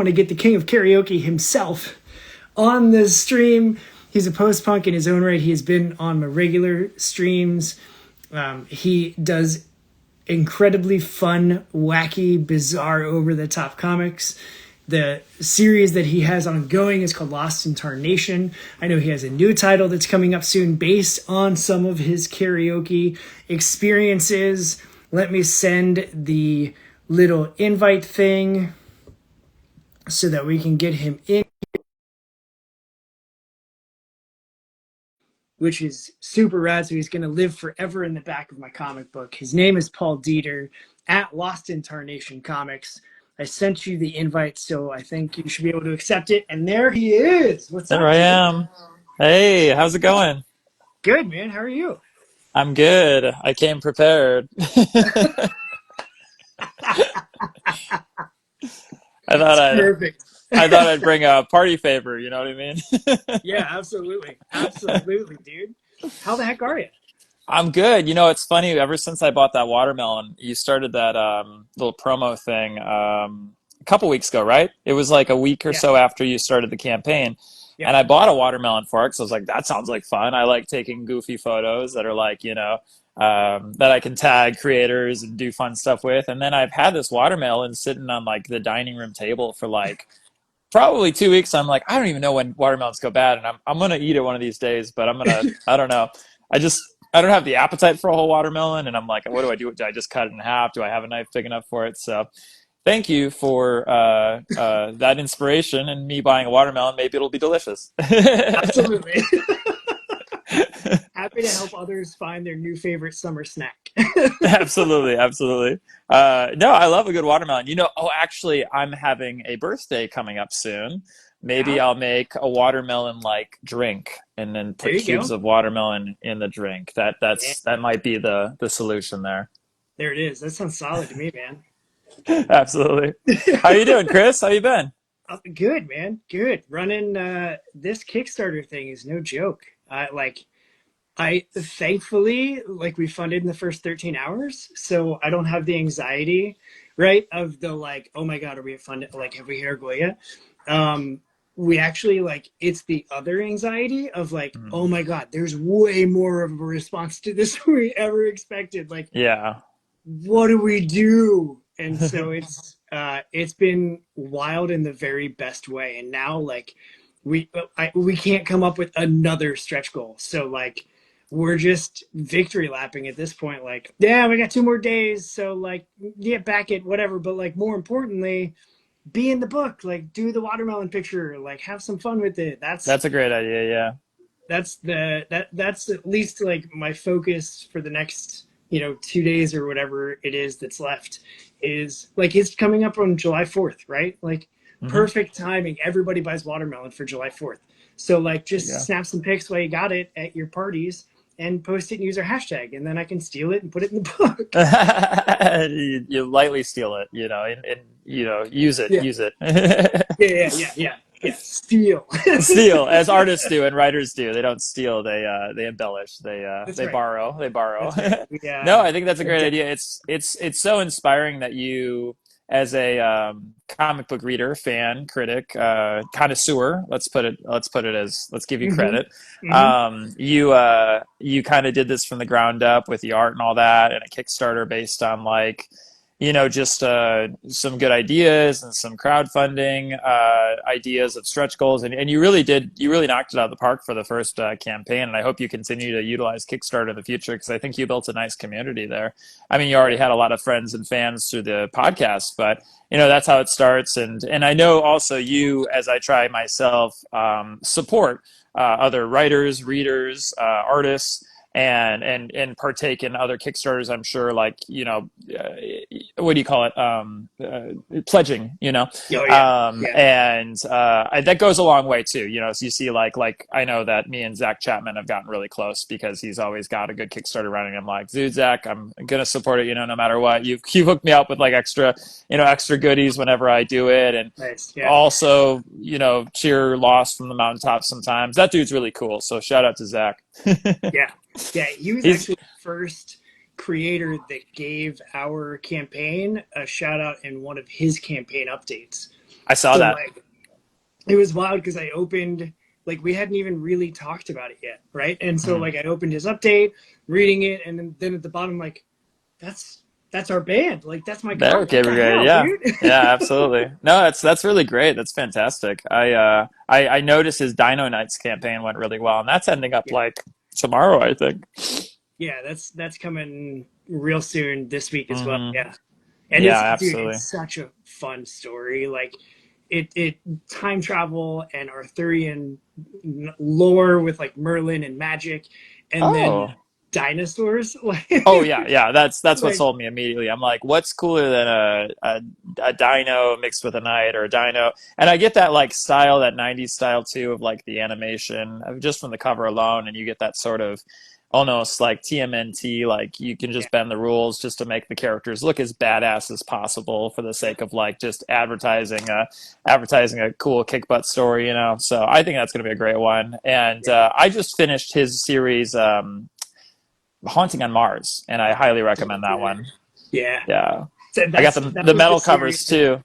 want to get the king of karaoke himself on the stream. He's a post-punk in his own right. He has been on my regular streams. He does incredibly fun, wacky, bizarre, over-the-top comics. The series that he has ongoing is called Lost in Tarnation. I know he has a new title that's coming up soon based on some of his karaoke experiences. Let me send the little invite thing so that we can get him in, which is super rad. So he's going to live forever in the back of my comic book. His name is Paul Deeter at Lost in Tarnation Comics. I sent you the invite, so I think you should be able to accept it. And there he is. What's There up, I dude? am. Hey, how's it going? Good, man. How are you? I'm good. I came prepared. I thought It's I'd perfect. I thought I'd bring a party favor, you know what I mean? Yeah, absolutely. Absolutely, dude. How the heck are you? I'm good. You know, it's funny, ever since I bought that watermelon, you started that little promo thing a couple weeks ago, right? It was like a week or Yeah. so after you started the campaign. Yep. And I bought a watermelon for it because I was like, that sounds like fun. I like taking goofy photos that are like, that I can tag creators and do fun stuff with. And then I've had this watermelon sitting on like the dining room table for like probably 2 weeks. I'm like, I don't even know when watermelons go bad, and I'm gonna eat it one of these days, but I don't know. I just I don't have the appetite for a whole watermelon, and I'm like, what do I do? Do I just cut it in half? Do I have a knife big enough for it? So thank you for that inspiration and me buying a watermelon. Maybe it'll be delicious. Absolutely. Happy to help others find their new favorite summer snack. Absolutely, absolutely. No, I love a good watermelon. Oh, actually, I'm having a birthday coming up soon. Maybe Yeah, I'll make a watermelon like drink and then there put you cubes go. of watermelon in the drink. Yeah, That might be the solution there. there it is. That sounds solid to me, man. Absolutely. How you doing, Chris? How you been? Good, man. Good. Running this Kickstarter thing is no joke. I thankfully we funded in the first 13 hours, so I don't have the anxiety, right? Of the like, oh my God, are we funded? Like, have we hit our goal yet? Um, we actually it's the other anxiety of like, oh Mhm. my God, there's way more of a response to this than we ever expected. Like, Yeah. what do we do? And so it's been wild in the very best way. And now we can't come up with another stretch goal. So we're just victory lapping at this point. Like, yeah, we got 2 more days. So yeah, back it, whatever. But more importantly, be in the book, like do the watermelon picture, like have some fun with it. That's a great idea, yeah. That's at least like my focus for the next 2 days or whatever it is that's left. Is like it's coming up on July 4th, right? Like Hmm. perfect timing. Everybody buys watermelon for July 4th, so There just you snap some pics while you got it at your parties and post it and use our hashtag, and then I can steal it and put it in the book. go. You lightly steal it, and Yeah, use it. yeah. Steal. Steal, as artists do and writers do. They don't steal, they embellish, That's they right. borrow. That's right. No, I think that's a great idea. It's so inspiring that you, as a comic book reader, fan, critic, connoisseur, let's give you Mm-hmm. credit. Mm-hmm. You kind of did this from the ground up with the art and all that, and a Kickstarter based on like just some good ideas and some crowdfunding ideas of stretch goals, and you really knocked it out of the park for the first campaign, and I hope you continue to utilize Kickstarter in the future because I think you built a nice community there. I mean, you already had a lot of friends and fans through the podcast, but that's how it starts, and I know also you, as I try myself, support other writers, readers, artists, and partake in other Kickstarters. I'm sure, like what do you call it? Pledging. Oh yeah. Yeah. And that goes a long way too. So you see, like I know that me and Zach Chapman have gotten really close because he's always got a good Kickstarter running. I'm like, dude, Zach, I'm gonna support it. No matter what. You hooked me up with like extra goodies whenever I do it, and Nice. Yeah. also cheer loss from the mountaintops sometimes. That dude's really cool. So shout out to Zach. Yeah. Yeah. He was He's actually the first creator that gave our campaign a shout out in one of his campaign updates. I saw So that. like it was wild because I opened, like we hadn't even really talked about it yet, right? And so Mhm. like I opened his update, reading it, and then at the bottom like that's that's our band, like that's my Okay, comic. God brigade. hell, Yeah. dude. Yeah, absolutely. No, that's really great. That's fantastic. I noticed his Dino Nights campaign went really well, and that's ending up Yeah, like tomorrow, I think. yeah, that's coming real soon this week as well. Hmm. Yeah, and Yeah, it's dude, absolutely. it's such a fun story. Like it time travel and Arthurian lore with like Merlin and magic, and then Oh. dinosaurs. Oh yeah, yeah. That's what Like sold me immediately. I'm like, what's cooler than a dino mixed with a knight or a dino? And I get that like style, that '90s style too, of like the animation, just from the cover alone, and you get that sort of almost like TMNT, like you can yeah, just bend the rules just to make the characters look as badass as possible for the yeah, sake of like just advertising a cool kick butt story, you know. So I think that's going to be a great one. And yeah. I just finished his series. Haunting on Mars, and I highly recommend that Dude. one. Yeah. Yeah, So I got that the was the metal series covers that. too.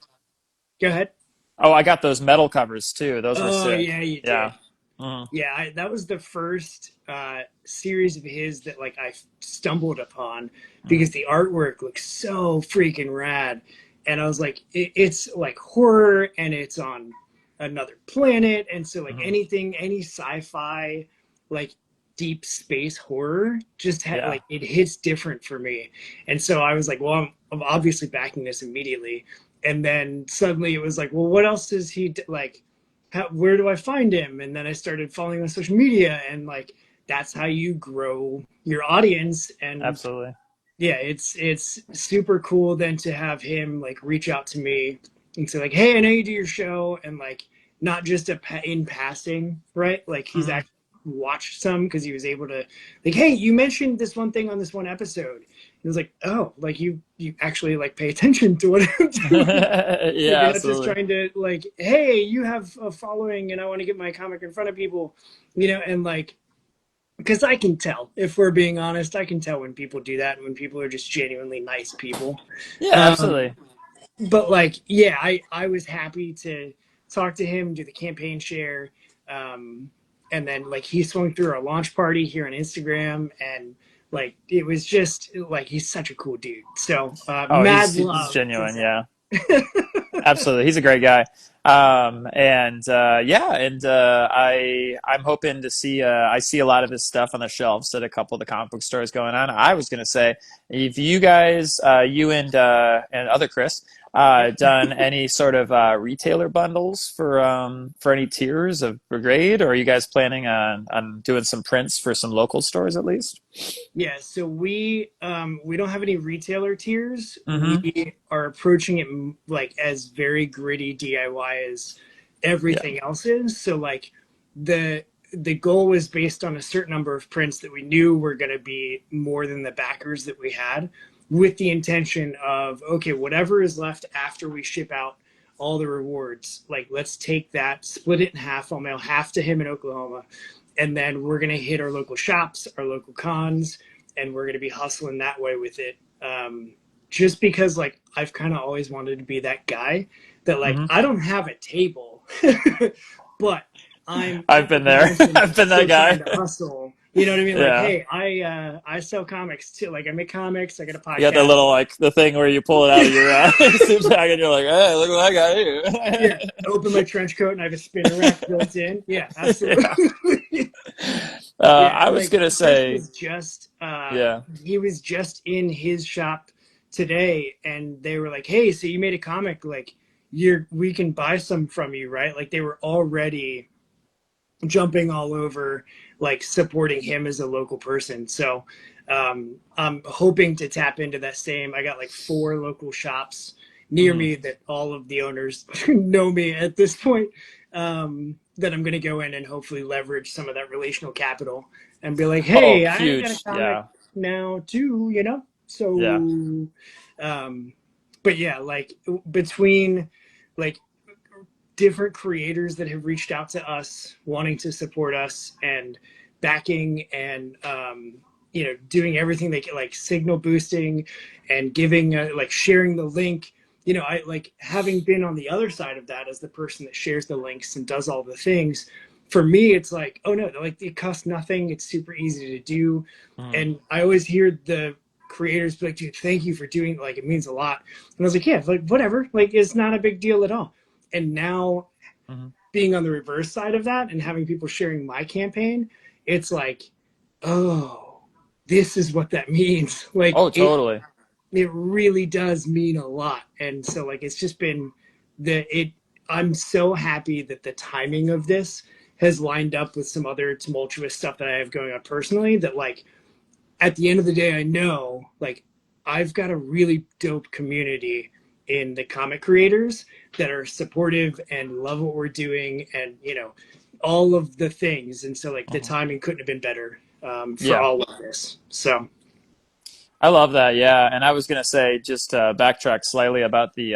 Go ahead. Oh, I got those metal covers too. Those were Oh sick. yeah, you did. Yeah. Mhm. Yeah, that was the first series of his that like I stumbled upon Mhm. because the artwork looks so freaking rad, and I was like, it's like horror and it's on another planet, and so like Mhm. anything, any sci-fi, like deep space horror, just Yeah. like it hits different for me, and so I was like, well, I'm obviously backing this immediately, and then suddenly it was like, well, what else does like? Where do I find him? And then I started following on social media, and like that's how you grow your audience. And Absolutely. yeah, it's super cool then to have him like reach out to me and say like, hey, I know you do your show, and like not just in passing, right? Like he's Mhm. actually watched some because he was able to like, hey, you mentioned this one thing on this one episode. It was like, oh, like you actually like pay attention to what I'm doing. Like Yeah, you're not just absolutely. trying to like, hey, you have a following and I want to get my comic in front of people, and like because I can tell if we're being honest, I can tell when people do that and when people are just genuinely nice people. Yeah, Um, absolutely. but like, yeah, I was happy to talk to him, do the campaign share, um, and then like he swung through our launch party here on Instagram, and like it was just like he's such a cool dude. So Oh, mad he's love to genuine. say. Yeah. Absolutely, he's a great guy. And yeah, and I'm hoping to see. I see a lot of his stuff on the shelves at a couple of the comic book stores going on. I was gonna say, if you guys, you and other Chris, Yep. done any sort of retailer bundles for any tiers of Brigade, or are you guys planning on doing some prints for some local stores at least? Yeah, so we don't have any retailer tiers. Mm-hmm. We are approaching it like as very gritty DIY as Yeah. everything else is. So like the the goal was based on a certain number of prints that we knew were going to be more than the backers that we had, with the intention of okay, whatever is left after we ship out all the rewards, like let's take that, split it in half. I'll mail half to him in Oklahoma, and then we're going to hit our local shops, our local cons, and we're going to be hustling that way with it. Just because like I've kind of always wanted to be that guy that like Mm-hmm. I don't have a table, but I'm I've at the been there. convention I've been that still trying guy. to hustle. You know what I mean? Like, Yeah. hey, I sell comics too. Like I make comics. I got a You got the podcast. little like the thing where you pull it out of your suit jacket and you're like, hey, look what I got Yeah, here. open my trench coat and I have a spinner rack built in. Yeah, absolutely. Yeah. Yeah, I and was like gonna Chris say, was just yeah. he was just in his shop today, and they were like, "Hey, so you made a comic? Like, we can buy some from you, right?" Like they were already jumping all over, like supporting him as a local person. So I'm hoping to tap into that same. I got like four local shops near Mhm. me that all of the owners know me at this point. That I'm going to go in and hopefully leverage some of that relational capital and be like, Oh, hey, I got a huge. comic Yeah. now too, Yeah. So, um, but yeah, like between like different creators that have reached out to us wanting to support us and backing and doing everything they can, like signal boosting and giving like sharing the link I like having been on the other side of that as the person that shares the links and does all the things. For me, it's like, oh no, like it costs nothing. It's super easy to do. Mhm, And I always hear the creators be like, dude, thank you for doing, like, it means a lot. And I was like, yeah, like whatever, like it's not a big deal at all. And now mhm. being on the reverse side of that and having people sharing my campaign, it's like, oh, this is what that means. Like Oh, it totally. it really does mean a lot. And so like it's just been the it I'm so happy that the timing of this has lined up with some other tumultuous stuff that I have going on personally, that like at the end of the day I know like I've got a really dope community in the comic creators that are supportive and love what we're doing, and all of the things. And so like the Mhm. timing couldn't have been better for Yeah. all of this. So I love that. Yeah. And I was going to say, just backtrack slightly about the,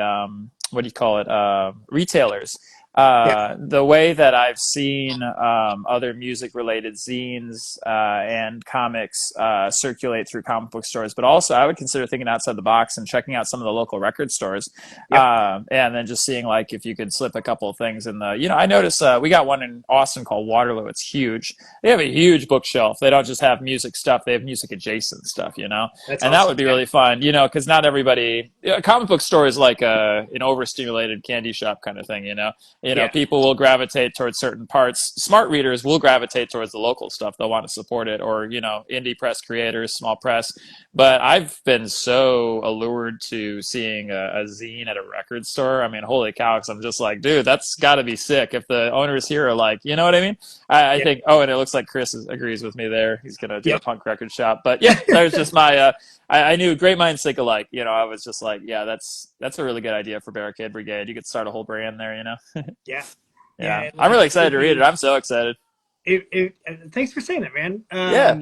what do you call it? Retailers. yeah, The way that I've seen other music related zines and comics circulate through comic book stores, but also I would consider thinking outside the box and checking out some of the local record stores. yep, And then just seeing like if you could slip a couple of things in the, I noticed we got one in Austin called Waterloo. It's huge. They have a huge bookshelf. They don't just have music stuff, they have music adjacent stuff. that's And that would awesome. be Yeah, really fun, because not everybody, a comic book store is like an overstimulated candy shop kind of thing. yeah, People will gravitate towards certain parts. Smart readers will gravitate towards the local stuff. They'll want to support it, or indie press creators, small press. But I've been so allured to seeing a zine at a record store. I mean, holy cow! 'Cause I'm just like, dude, that's got to be sick. If the owners here are like, you know what I mean? I yeah, think. Oh, and it looks like Chris agrees with me there. He's gonna do a yep. punk record shop. But yeah, there's just my. I knew great minds think alike. I was just like, yeah, that's a really good idea for Barricade Brigade. You could start a whole brand there. Yeah, Yeah, yeah. I'm Like really it excited would to read it. be. I'm so excited. Thanks for saying that, man. Yeah.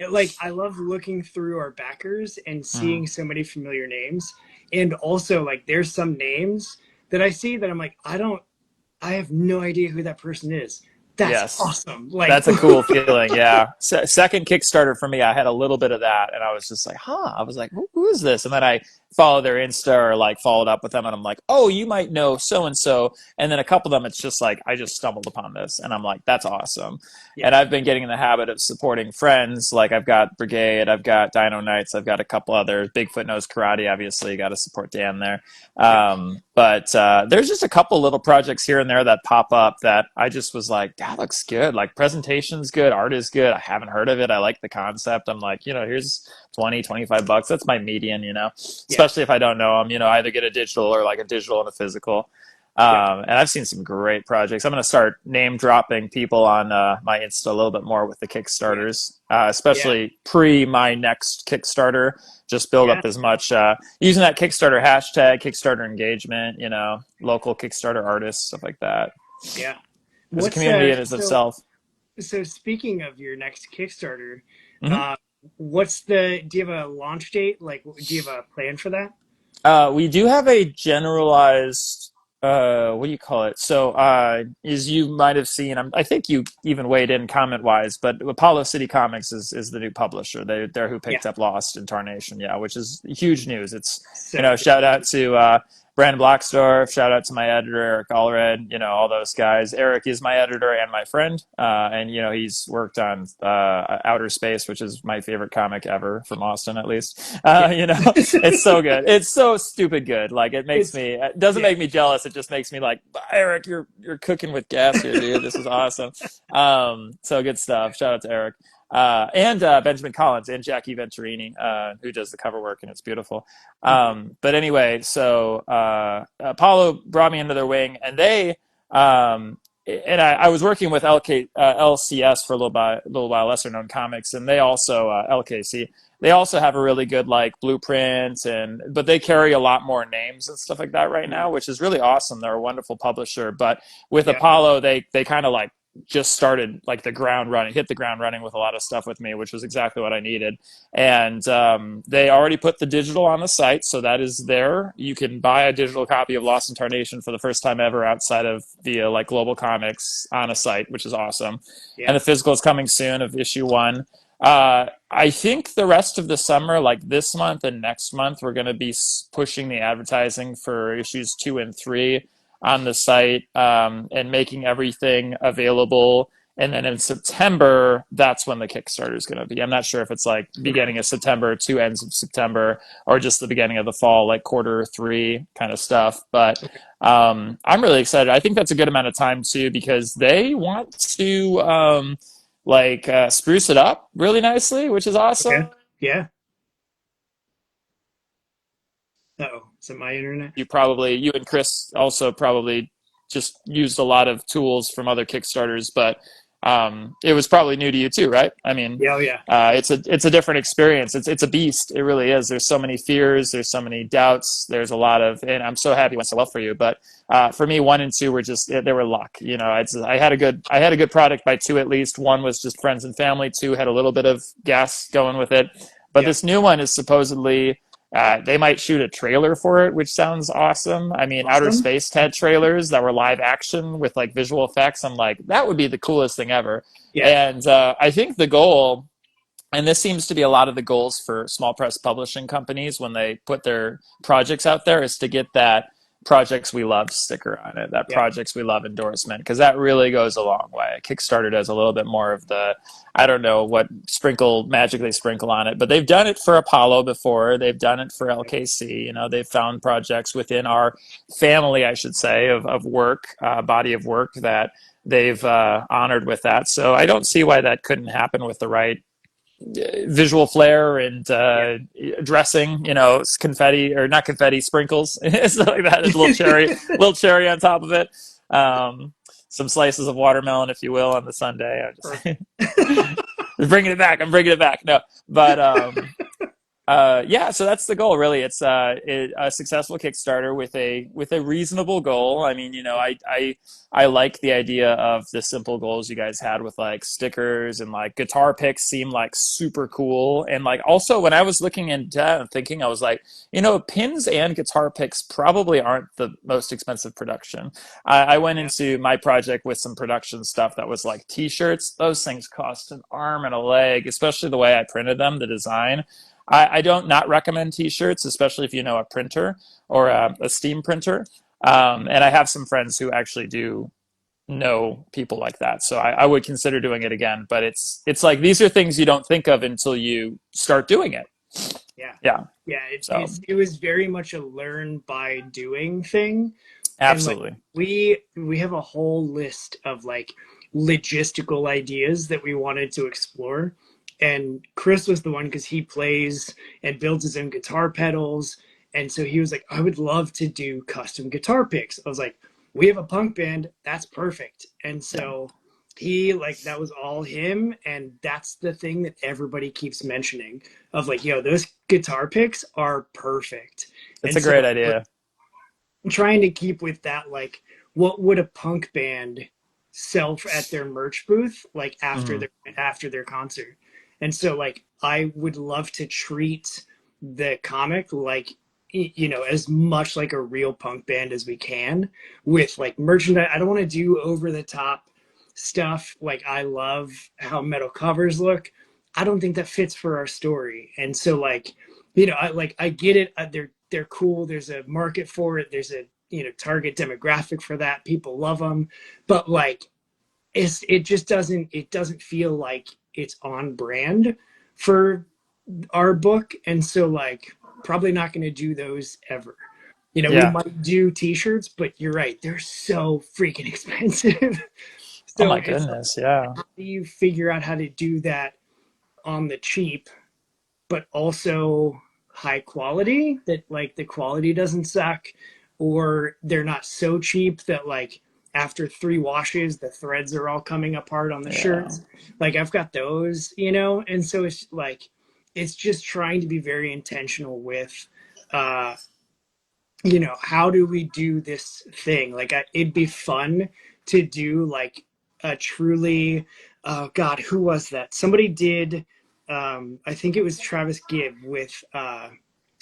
Like I love looking through our backers and Mhm. seeing so many familiar names, and also like there's some names that I see that I'm like, I have no idea who that person is. That's Yes. awesome. Like, That's a cool feeling. Yeah. Second Kickstarter for me, I had a little bit of that, and I was just like, huh. I was like, who is this? And then I followed their Insta or like followed up with them, and I'm like, oh, you might know so and so. And then a couple of them, it's just like I just stumbled upon this, and I'm like, that's awesome. yeah, And I've been getting in the habit of supporting friends. Like I've got Brigade, I've got Dino Knights, I've got a couple others. Bigfoot Knows Karate, obviously, you got to support Dan there. yep, But there's just a couple little projects here and there that pop up that I just was like, that looks good. Like presentation's good, art is good. I haven't heard of it. I like the concept. I'm like, here's 20, $25. That's my median. yeah, Especially if I don't know them, either get a digital or like a digital and a physical. yep, And I've seen some great projects. I'm going to start name dropping people on my Insta a little bit more with the yeah, Kickstarters, yeah, especially pre my next Kickstarter. Just build yeah, up as much using that Kickstarter hashtag, Kickstarter engagement, local Kickstarter artists, stuff like that. yeah. There's a What's community in so itself. so speaking of your next Kickstarter, Mm-hmm. uh, do you have a launch date? Like, do you have a plan for that? We do have a generalized, what do you call it? So, as you might have seen, I think you even weighed in comment wise, but Apollo City Comics is the new publisher. They're who Yeah, picked up Lost and Tarnation, yeah, which is huge news. It's, so shout out to, Brandon Blocksdorf, shout out to my editor, Eric Allred, all those guys. Eric is my editor and my friend. And, he's worked on, Outer Space, which is my favorite comic ever from Austin, at least. yeah. It's so good. It's so stupid good. Like It's it doesn't yeah, make me jealous. It just makes me like, Eric, you're cooking with gas here, dude. This is awesome. So good stuff. Shout out to Eric. And Benjamin Collins and Jackie Venturini, who does the cover work, and it's beautiful. mhm, But anyway, so Apollo brought me under their wing, and I was working with LCS for a little while, lesser known comics, and they also LKC. They also have a really good like blueprint, but they carry a lot more names and stuff like that right mhm, now, which is really awesome. They're a wonderful publisher, but with yeah, Apollo, they kind of like just started like the ground running, hit the ground running with a lot of stuff with me, which was exactly what I needed. And they already put the digital on the site, so that is there. You can buy a digital copy of Lost in Tarnation for the first time ever outside of via like Global Comics on a site, which is awesome. yeah, And the physical is coming soon of issue one. I think the rest of the summer, like this month and next month, we're going to be pushing the advertising for issues 2 and 3 on the site, and making everything available. And then in September, that's when the Kickstarter is going to be. I'm not sure if it's like Okay. beginning of September, 2 ends of September, or just the beginning of the fall, like quarter 3 kind of stuff. But Okay. I'm really excited. I think that's a good amount of time too, because they want to spruce it up really nicely, which is awesome. Okay. Yeah. Uh-oh. Is it my internet? You and Chris also probably just used a lot of tools from other Kickstarters, but it was probably new to you too, right? I mean, Yeah. Oh, yeah. it's a different experience. It's a beast. It really is. There's so many fears. There's so many doubts. There's a lot of, and I'm so happy it went so well for you. But for me, 1 and 2 were just they were luck. You know, I had a good product by 2 at least. 1 was just friends and family. 2 had a little bit of gas going with it. But Yeah. this new one is supposedly they might shoot a trailer for it, which sounds awesome. I mean, Outer Awesome. Space had trailers that were live action with like visual effects. I'm like, that would be the coolest thing ever. Yeah. And I think the goal, and this seems to be a lot of the goals for small press publishing companies when they put their projects out there, is to get that projects we love sticker on it, that Yeah. projects we love endorsement, because that really goes a long way. Kickstarter does a little bit more of the, I don't know what sprinkle magic they sprinkle on it, but they've done it for Apollo before. They've done it for LKC. You know, they've found projects within our family, I should say, of work, body of work, that they've honored with that. So I don't see why that couldn't happen with the right visual flair and Yeah. dressing, you know, confetti, or not confetti, sprinkles, stuff like that. There's a little cherry on top of it. Some slices of watermelon, if you will, on the sundae. I'm Perfect. just bringing it back. I'm bringing it back. No, but yeah, so that's the goal, really. It's a successful Kickstarter with a reasonable goal. I mean, you know, I like the idea of the simple goals you guys had with like stickers and like guitar picks seem like super cool. And like also when I was looking into that and thinking, I was like, you know, pins and guitar picks probably aren't the most expensive production. I went Yeah. into my project with some production stuff that was like t-shirts. Those things cost an arm and a leg, especially the way I printed them, the design. I don't not recommend t-shirts, especially if you know a printer or a steam printer. And I have some friends who actually do know people like that, so I would consider doing it again. But it's like these are things you don't think of until you start doing it. Yeah. Yeah. Yeah. So It was very much a learn by doing thing. And like absolutely. we have a whole list of like logistical ideas that we wanted to explore. And Chris was the one because he plays and builds his own guitar pedals. And so he was like, I would love to do custom guitar picks. I was like, we have a punk band, that's perfect. And Yeah. so he like that was all him. And that's the thing that everybody keeps mentioning of like, yo, those guitar picks are perfect. It's And a so great idea. I'm trying to keep with that, like, what would a punk band sell at their merch booth, like Hmm. after their concert? And so, like, I would love to treat the comic like you know as much like a real punk band as we can with like merchandise. I don't want to do over the top stuff. Like, I love how metal covers look. I don't think that fits for our story. And so, like, you know, I get it. They're cool. There's a market for it. There's a target demographic for that. People love them, but like it doesn't feel like it's on brand for our book, and so like probably not going to do those ever. You know, we Yeah. might do T-shirts, but you're right, they're so freaking expensive. Oh So my it's like, goodness. Yeah. how do you figure out how to do that on the cheap but also high quality, that like the quality doesn't suck, or they're not so cheap that like after 3 washes the threads are all coming apart on the Yeah. shirts. Like I've got those, and so it's like it's just trying to be very intentional with uh how do we do this thing? Like it'd be fun to do like a truly, oh God, who was that? Somebody did, I think it was Travis Gibb with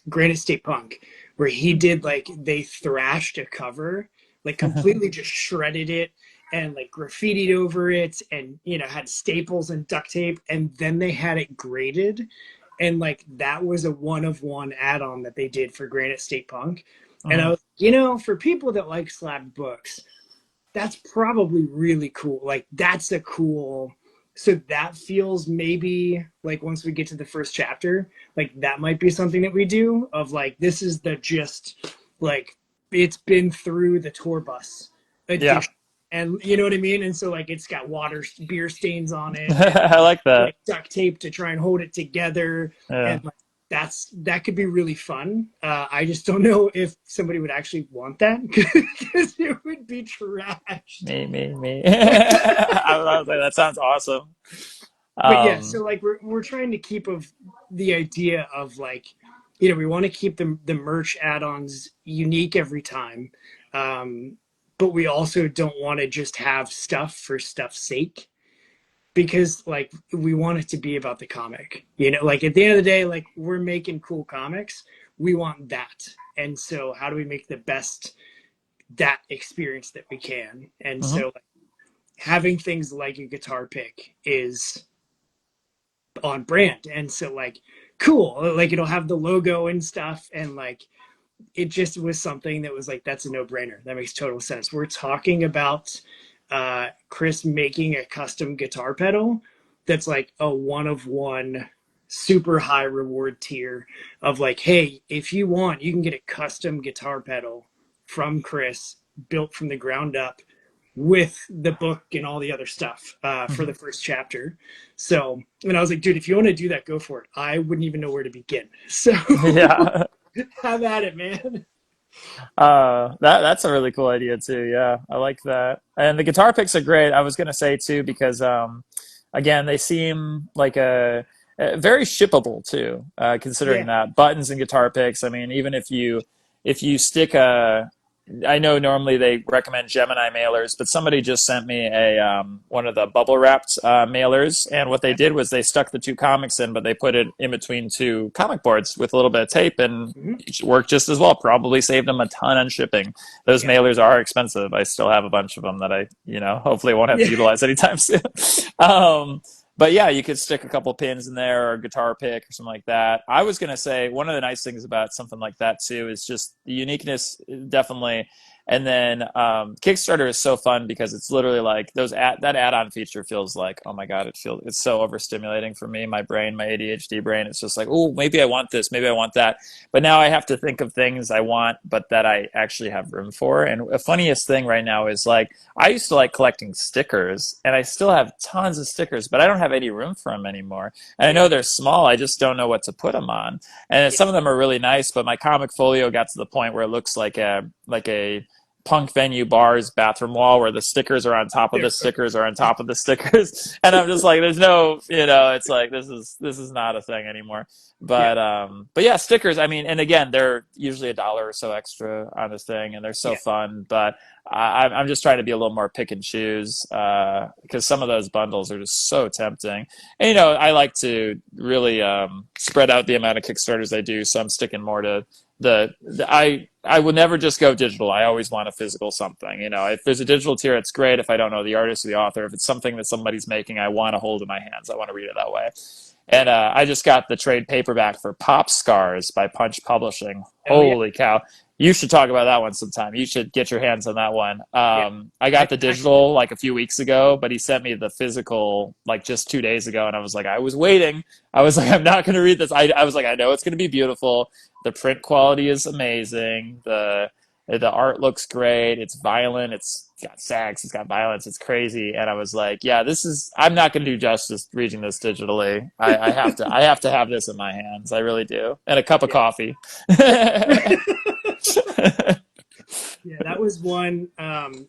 Granite State Punk, where he did like they thrashed a cover, like completely just shredded it and like graffitied over it and had staples and duct tape, and then they had it graded, and like that was a one of one add-on that they did for Granite State Punk. And I Mhm. was, for people that like slabbed books, that's probably really cool. Like that's a cool. So that feels maybe like once we get to the first chapter, like that might be something that we do of like this is the just like it's been through the tour bus Yeah. edition. And you know what I mean? And so like it's got water beer stains on it and I like that. like duct tape to try and hold it together. Yeah. And like that could be really fun. I just don't know if somebody would actually want that because it would be trashed. Me. I was like, that sounds awesome. But yeah, Um, so like we're trying to keep of the idea of like, we want to keep the merch add-ons unique every time, um, but we also don't want to just have stuff for stuff's sake because like we want it to be about the comic. Like at the end of the day, like we're making cool comics, we want that, and so how do we make the best that experience that we can? And mhm. so like, having things like a guitar pick is on brand, and so like cool, like it'll have the logo and stuff, and like it just was something that was like that's a no-brainer, that makes total sense. We're talking about Chris making a custom guitar pedal that's like a one of one super high reward tier of like, hey, if you want you can get a custom guitar pedal from Chris built from the ground up with the book and all the other stuff for the first chapter. So, and I was like, dude, if you want to do that, go for it. I wouldn't even know where to begin. So, Yeah. have at it, man. That's a really cool idea too. Yeah, I like that. And the guitar picks are great. I was gonna say too because again, they seem like a very shippable too. Considering Yeah. that buttons and guitar picks. I mean, even if you stick a I know normally they recommend Gemini mailers, but somebody just sent me a one of the bubble wrapped mailers, and what they did was they stuck the two comics in, but they put it in between two comic boards with a little bit of tape, and Mm-hmm. it worked just as well. Probably saved them a ton on shipping. Those Yeah. mailers are expensive. I still have a bunch of them that hopefully won't have to Yeah. utilize anytime soon. um, but yeah, you could stick a couple pins in there or a guitar pick or something like that. I was going to say one of the nice things about something like that too is just the uniqueness, definitely. And then Kickstarter is so fun because it's literally like that add-on feature feels like, oh my God, it's so overstimulating for me, my brain, my ADHD brain. It's just like, oh, maybe I want this, maybe I want that. But now I have to think of things I want, but that I actually have room for. And the funniest thing right now is like I used to like collecting stickers, and I still have tons of stickers, but I don't have any room for them anymore. And I know Yeah. they're small, I just don't know what to put them on. And Yeah. some of them are really nice, but my comic folio got to the point where it looks like a punk venue bar's bathroom wall where the stickers are on top of the stickers are on top of the stickers. And I'm just like, there's no, it's like this is not a thing anymore. Yeah. But yeah, stickers, I mean, and again, they're usually $1 or so extra on this thing, and they're so Yeah. fun. But I'm just trying to be a little more pick and choose because some of those bundles are just so tempting. And I like to really spread out the amount of Kickstarters I do, so I'm sticking more to I would never just go digital. I always want a physical something. If there's a digital tier, it's great. If I don't know the artist or the author, if it's something that somebody's making, I want to hold in my hands. I want to read it that way. And Yeah. I just got the trade paperback for Pop Scars by Punch Publishing. Oh yeah. Holy cow! You should talk about that one sometime. You should get your hands on that one. Yeah. I I got the actually. digital like a few weeks ago, but he sent me the physical like just 2 days ago, and I was like, I was waiting. I was like, I'm not going to read this. I was like, I know it's going to be beautiful. The print quality is amazing. The art looks great. It's violent. It's got sex. It's got violence. It's crazy. And I was like, yeah, I'm not going to do justice reading this digitally. I have to have this in my hands. I really do. And a cup of Yeah. coffee. Yeah, that was one.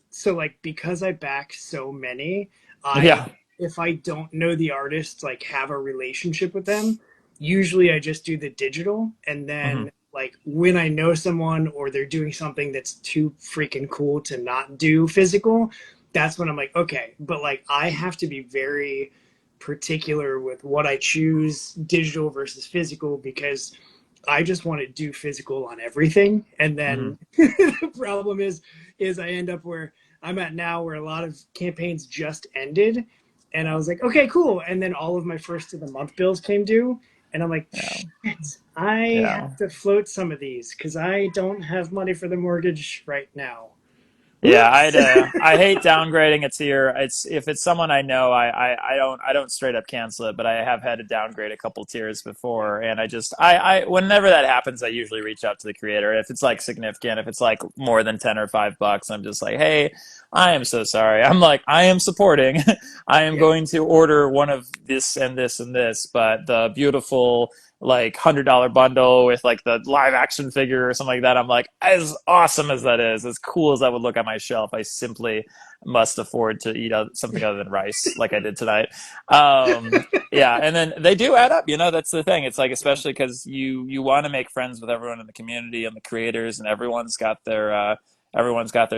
So like because I back so many, I Yeah. if I don't know the artist, like have a relationship with them, usually I just do the digital, and Hmm. then like when I know someone or they're doing something that's too freaking cool to not do physical, that's when I'm like, okay, but like I have to be very particular with what I choose digital versus physical because I just want to do physical on everything, and Hmm. then the problem is I end up where I'm at now where a lot of campaigns just ended, and I was like, okay, cool. And then all of my first of the month bills came due, and I'm like, Yeah. shit, I Yeah. have to float some of these because I don't have money for the mortgage right now. Yeah, Whoops. I hate downgrading a tier. It's if it's someone I know, I don't straight up cancel it, but I have had to downgrade a couple tiers before, and I whenever that happens, I usually reach out to the creator. If it's like significant, if it's like more than 10 or $5, I'm just like, hey, I am so sorry. I'm like, I am supporting. I am Yeah, going to order one of this and this and this, but the beautiful like $100 bundle with like the live action figure or something like that. I'm like, as awesome as that is, as cool as that would look on my shelf, I simply must afford to eat something other than rice, like I did tonight. Yeah, and then they do add up. You know, that's the thing. It's like yeah, especially because you want to make friends with everyone in the community and the creators, and everyone's got their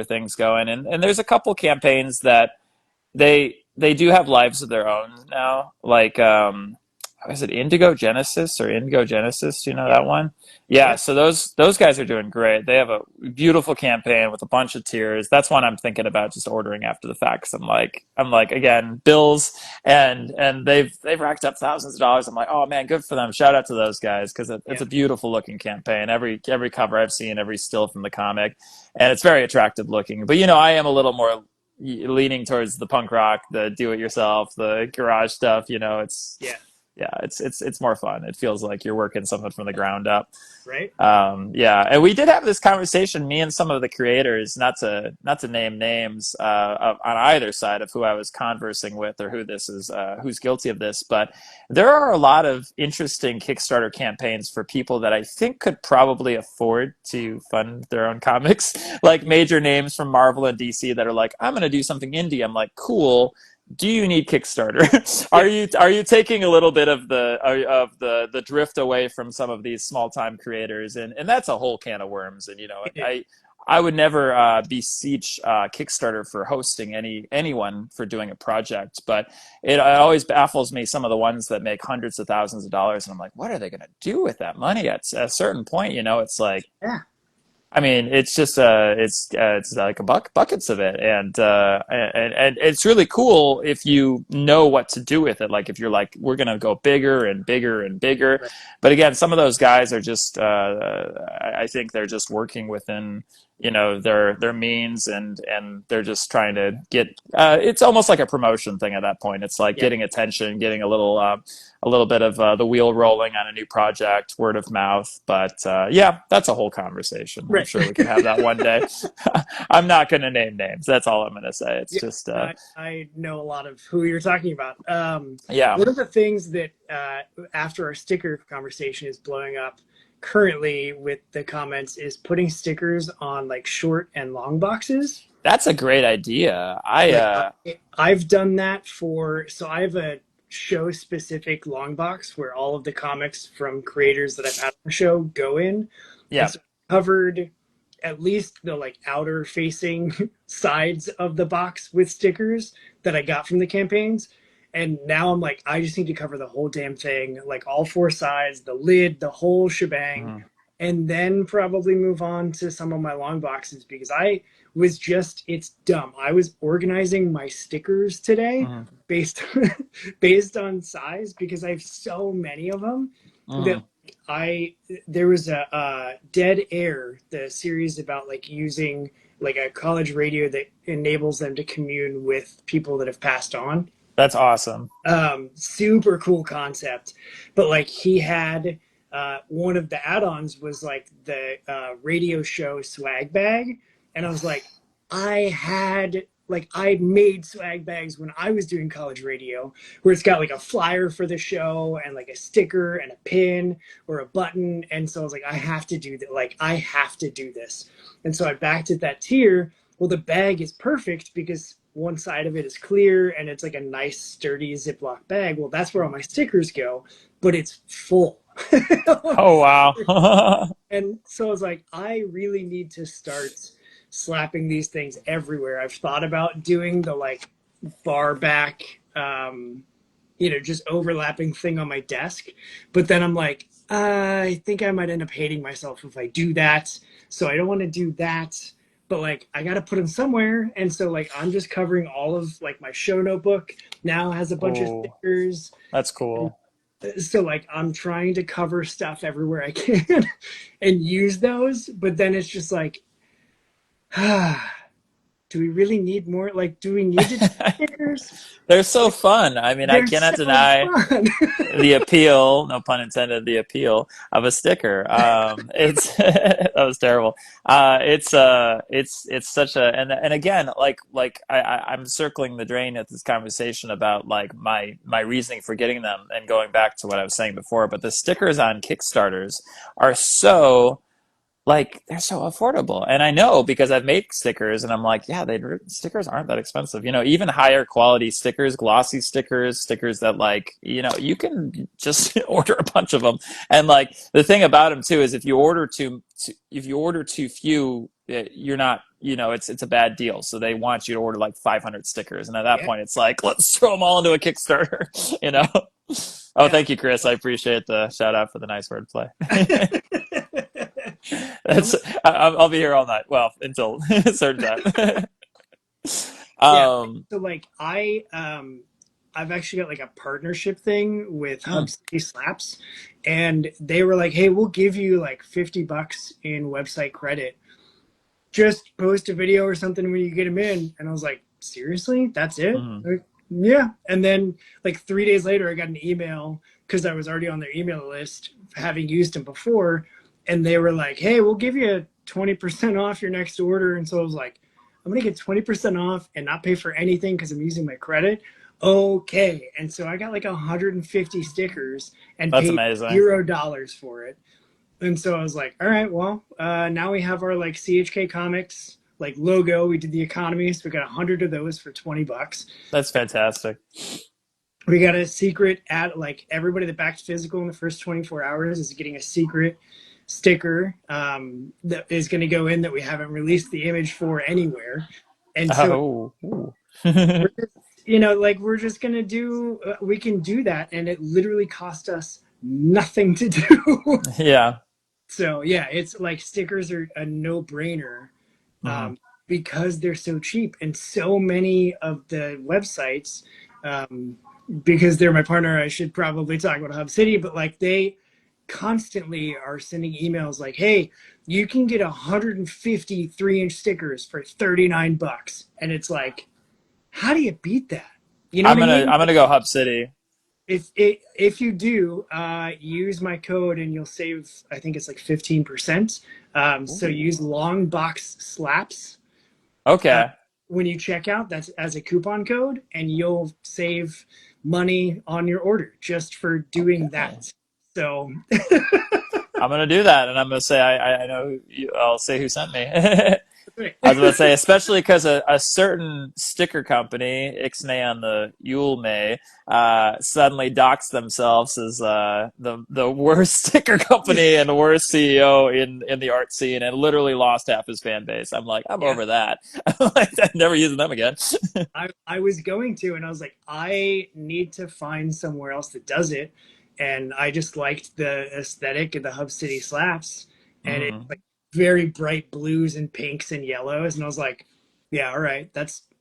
things going. And there's a couple campaigns that they do have lives of their own now. Like is it Indigo Genesis or Indigo Genesis? Do you know yeah, that one? Yeah, yeah, so those guys are doing great. They have a beautiful campaign with a bunch of tiers. That's one I'm thinking about just ordering after the fact. 'Cause I'm like again, bills and they've racked up thousands of dollars. I'm like, oh man, good for them. Shout out to those guys because it's yeah. a beautiful looking campaign. Every cover I've seen, every still from the comic, and it's very attractive looking. But you know, I am a little more leaning towards the punk rock, the do it yourself, the garage stuff. You know, it's Yeah, yeah, it's more fun. It feels like you're working something from the ground up. right? Yeah, and we did have this conversation, me and some of the creators, not to name names on either side of who I was conversing with or who this is, who's guilty of this, but there are a lot of interesting Kickstarter campaigns for people that I think could probably afford to fund their own comics, like Yeah, major names from Marvel and DC that are like, I'm going to do something indie. I'm like, cool. Do you need Kickstarter? yeah, Are you taking a little bit of the drift away from some of these small time creators, and that's a whole can of worms. And you know, it is. I would never beseech Kickstarter for hosting anyone for doing a project, but it always baffles me some of the ones that make hundreds of thousands of dollars, and I'm like, what are they going to do with that money? At a certain point, you know, it's like Yeah, I mean, it's just it's like a buckets of it, and it's really cool if you know what to do with it. Like if you're like, we're gonna go bigger and bigger and bigger, right. but again, some of those guys are just I think they're just working within you know their means, and they're just trying to get. It's almost like a promotion thing at that point. It's like Yeah, getting attention, getting a little bit of the wheel rolling on a new project, word of mouth. But yeah, that's a whole conversation. I'm right. sure we could have that one day. I'm not going to name names. That's all I'm going to say. It's Yeah, just, I know a lot of who you're talking about. yeah, One of the things that after our sticker conversation is blowing up currently with the comments is putting stickers on like short and long boxes. that's a great idea. Like I've done that for, so I have a show specific long box where all of the comics from creators that I've had on the show go in, and yeah, so I covered at least the like outer facing sides of the box with stickers that I got from the campaigns. And now I'm like, I just need to cover the whole damn thing, like all four sides, the lid, the whole shebang, mm, and then probably move on to some of my long boxes because I was just, it's dumb. I was organizing my stickers today mm, based based on size because I have so many of them that mm. I there was a Dead Air, the series about like using like a college radio that enables them to commune with people that have passed on. That's awesome. Super cool concept, but like he had one of the add-ons was like the radio show swag bag, and I was like, I made swag bags when I was doing college radio, where it's got like a flyer for the show and like a sticker and a pin or a button, and so I was like, I have to do that, like I have to do this, and so I backed at that tier. Well, the bag is perfect because one side of it is clear and it's like a nice sturdy Ziploc bag. Well, that's where all my stickers go, but it's full. Oh wow. And so I was like, I really need to start slapping these things everywhere. I've thought about doing the like bar back, just overlapping thing on my desk. But then I'm like, I think I might end up hating myself if I do that. So I don't want to do that. but like I got to put them somewhere. And so like I'm just covering all of like my show notebook now has a bunch of Oh, stickers. that's And cool. so like I'm trying to cover stuff everywhere I can and use those, but then it's just like, do we really need more? Like, do we need to do stickers? They're so Like, fun. I mean, I they're cannot so deny fun. the appeal, no pun intended, the appeal of a sticker. It's that was terrible. It's such a and again, I'm circling the drain at this conversation about like my reasoning for getting them and going back to what I was saying before. But the stickers on Kickstarters are so like they're so affordable, and I know because I've made stickers and I'm like, yeah, they stickers aren't that expensive, even higher quality stickers, glossy stickers, stickers that like you can just order a bunch of them. And like the thing about them too is if you order too few, you're not, it's a bad deal, so they want you to order like 500 stickers, and at that Yeah, point it's like, let's throw them all into a Kickstarter. you know yeah, oh, yeah. thank you, Chris. I appreciate the shout out for the nice wordplay. I'm That's I'll be here all night. Well, until a certain time. Yeah. um, So like I've actually got like a partnership thing with hmm, Hub City Slaps, and they were like, "Hey, we'll give you like $50 in website credit. Just post a video or something when you get them in." And I was like, "Seriously? That's it?" hmm. Like, yeah. And then like 3 days later, I got an email because I was already on their email list, having used them before, and they were like, "Hey, we'll give you 20% off your next order." And so I was like, I'm gonna get 20% off and not pay for anything because I'm using my credit. Okay. And so I got like 150 stickers and That's paid amazing. $0 for it. And so I was like, all right, well, now we have our like CHK Comics like logo. We did the economy, so we got 100 of those for $20. That's fantastic. We got a secret at like everybody that backed physical in the first 24 hours is getting a secret sticker that is going to go in that we haven't released the image for anywhere. And so Oh, ooh. we're just, like we're just going to do, we can do that. And it literally cost us nothing to do. Yeah. So yeah, it's like stickers are a no brainer Hmm. because they're so cheap. And so many of the websites, um, because they're my partner, I should probably talk about Hub City, but like they constantly are sending emails like, hey, you can get 150 3-inch stickers for $39. And it's like, how do you beat that? You know I'm what I gonna mean? I'm gonna go Hub City. If you do, use my code and you'll save, I think it's like 15%. So Ooh. use long box slaps uh, Okay. when you check out. That's as a coupon code, and you'll save money on your order just for doing Okay. that. So I'm gonna do that, and I'm gonna say I know I'll say who sent me. I was about to yeah, say, especially because a certain sticker company, Ixnay on the Yule May, suddenly docks themselves as the worst sticker company and the worst CEO in the art scene, and literally lost half his fan base. I'm like, I'm over that. I'm like, I'm never using them again. I was going to, and I was like, I need to find somewhere else that does it. And I just liked the aesthetic of the Hub City slaps, and it's Hmm. like very bright blues and pinks and yellows. And I was like, yeah, all right,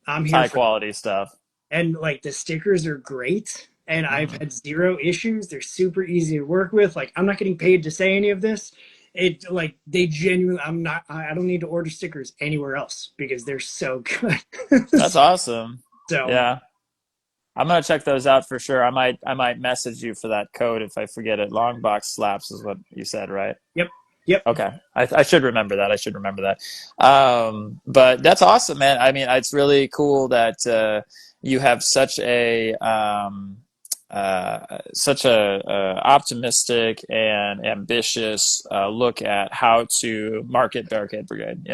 I'm It's here high for. quality stuff. And like the stickers are great, and I've Hmm. had zero issues. They're super easy to work with. Like I'm not getting paid to say any of this. It like they genuinely. I'm not. I don't need to order stickers anywhere else because they're so good. That's awesome. So Yeah. I'm gonna check those out for sure. I might message you for that code if I forget it. Long box slaps is what you said, right? yep, yep. Okay, I should remember that. I should remember that. But that's awesome, man. I mean, it's really cool that you have such a optimistic and ambitious look at how to market Barricade Brigade.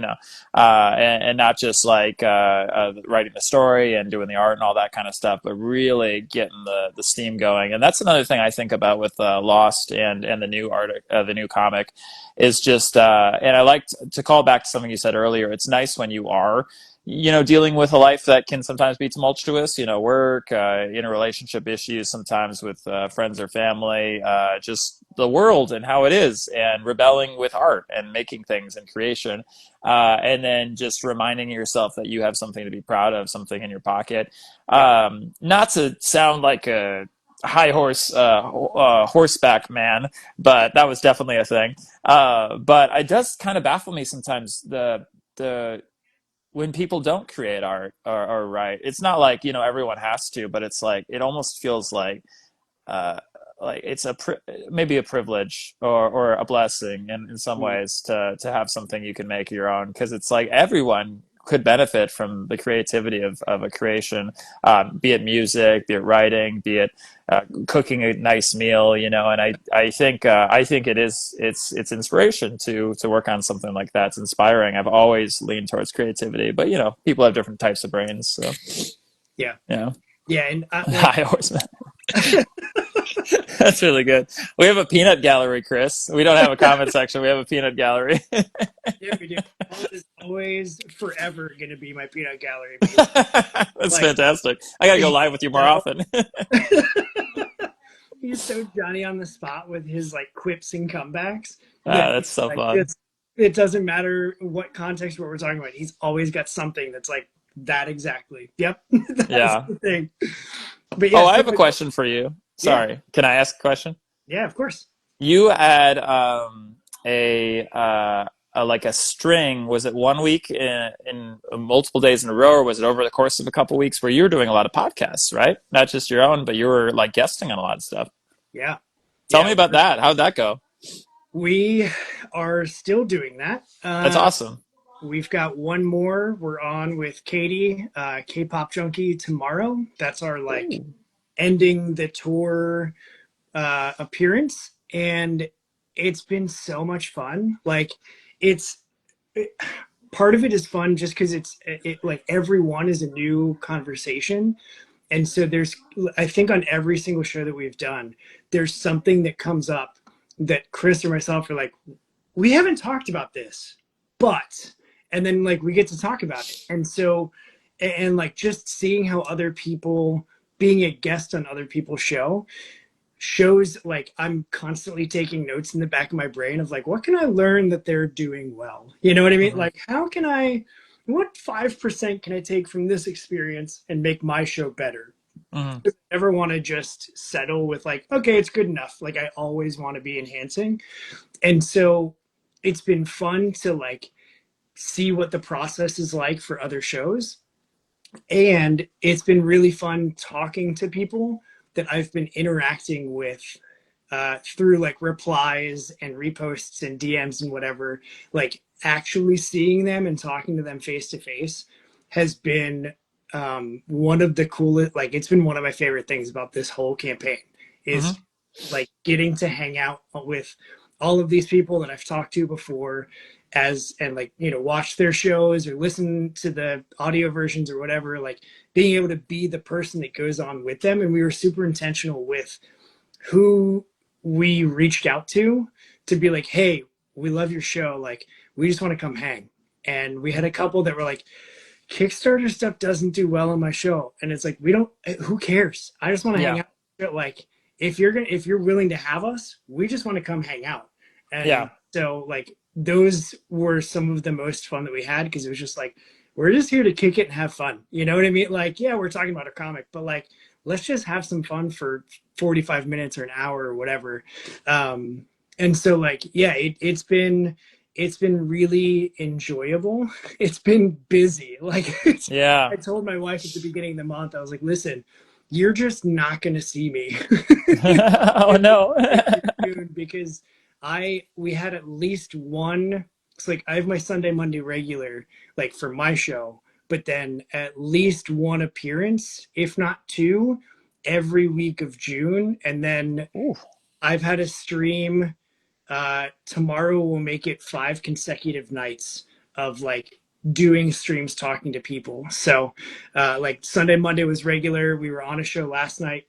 And not just like writing the story and doing the art and all that kind of stuff, but really getting the steam going. And that's another thing I think about with Lost and the new art, the new comic is just and I like to call back to something you said earlier. It's nice when you are dealing with a life that can sometimes be tumultuous, work, interrelationship issues, sometimes with friends or family, just the world and how it is, and rebelling with art and making things and creation. And then just reminding yourself that you have something to be proud of, something in your pocket. Yep. Not to sound like a horseback man, but that was definitely a thing. But it does kind of baffle me sometimes the when people don't create art or write. It's not like everyone has to, but it's like it almost feels uh, like it's maybe a privilege or a blessing in some Mm. ways to have something you can make your own, because it's like everyone could benefit from the creativity of a creation, be it music, be it writing, be it cooking a nice meal, and I think it's inspiration to work on something like that. It's inspiring. I've always leaned towards creativity, but people have different types of brains, so Yeah. you know Yeah. And like, I always That's really good. We have a peanut gallery, Chris. We don't have a comment section. We have a peanut gallery. yeah, we do. Paul is always forever going to be my peanut gallery because That's like, fantastic. I gotta go he's live with you more so, often. he's so Johnny on the spot with his like quips and comebacks that That's so like fun. it doesn't matter what context what we're talking about. He's always got something that's like that exactly. Yep. That's Yeah. the thing. But Oh, yeah, I so have a question for you. yeah, Sorry. Can I ask a question? yeah, of course. You had a like a string. Was it one week in multiple days in a row, or was it over the course of a couple weeks where you were doing a lot of podcasts, right? Not just your own, but you were like guesting on a lot of stuff. Yeah. Tell me Yeah, about that. How'd that go? we are still doing that. That's awesome. We've got one more. We're on with Katie, K-pop junkie tomorrow. That's our like Ooh. ending the tour appearance, and it's been so much fun. Like, it's it, part of it is fun just because like everyone is a new conversation, and so there's I think on every single show that we've done, there's something that comes up that Chris or myself are like, we haven't talked about this, but and then like we get to talk about it, and so and like just seeing how other people being a guest on other people's shows like I'm constantly taking notes in the back of my brain of like what can I learn that they're doing well, you know what I mean, Hmm. like how can I what 5% can I take from this experience and make my show better. Hmm. I never want to just settle with like okay it's good enough, like I always want to be enhancing, and so it's been fun to like see what the process is like for other shows, and it's been really fun talking to people that I've been interacting with through like replies and reposts and DMs and whatever. Like actually seeing them and talking to them face to face has been one of the coolest. Like it's been one of my favorite things about this whole campaign is Hmm. like getting to hang out with all of these people that I've talked to before as and like watch their shows or listen to the audio versions or whatever, like being able to be the person that goes on with them. And we were super intentional with who we reached out to be like, hey, we love your show, like we just want to come hang. And we had a couple that were like, Kickstarter stuff doesn't do well on my show, and it's like we don't, who cares, I just want to hang Yeah. out. Like if you're willing to have us, we just want to come hang out. And Yeah. so like those were some of the most fun that we had because it was just like we're just here to kick it and have fun, you know what I mean, like yeah we're talking about a comic but like let's just have some fun for 45 minutes or an hour or whatever. And so like yeah it's been really enjoyable. It's been busy. Like Yeah. I told my wife at the beginning of the month, I was like, listen, you're just not going to see me Oh in no. May or June because we had at least one. It's like I have my Sunday, Monday regular, like for my show, but then at least one appearance, if not two, every week of June. And then Ooh. I've had a stream tomorrow will make it 5 consecutive nights of like doing streams talking to people. So like Sunday, Monday was regular. We were on a show last night,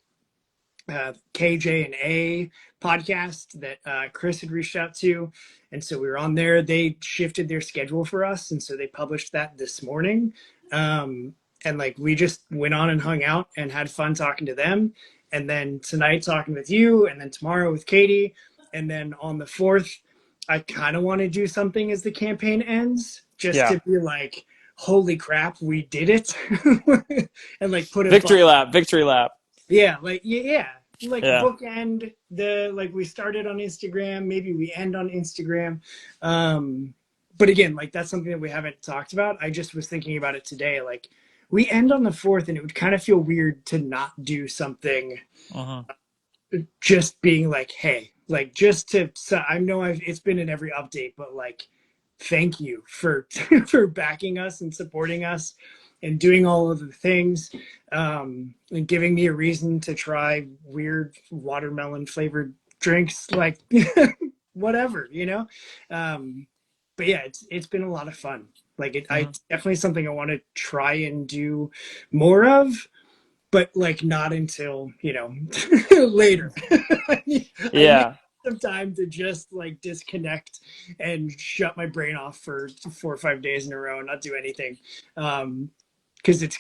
KJ and A podcast that Chris had reached out to. And so we were on there. They shifted their schedule for us. And so they published that this morning. And like we just went on and hung out and had fun talking to them. And then tonight talking with you, and then tomorrow with Katie, and then on the 4th, I kind of want to do something as the campaign ends, just Yeah. to be like, holy crap, we did it, and like put a Victory lap, victory lap. yeah, like yeah, like Yeah. bookend the like we started on Instagram, maybe we end on Instagram. Um, but again, like that's something that we haven't talked about. I just was thinking about it today. Like we end on the 4th, and it would kind of feel weird to not do something Hmm. just being like, hey, like just to, so I know it's been in every update, but like, thank you for for backing us and supporting us and doing all of the things, and giving me a reason to try weird watermelon flavored drinks, like whatever, you know. But yeah, it's been a lot of fun. Like Hmm. it's definitely something I want to try and do more of, but like not until later. I need Yeah. some time to just like disconnect and shut my brain off for 4 or 5 days in a row and not do anything. Because it's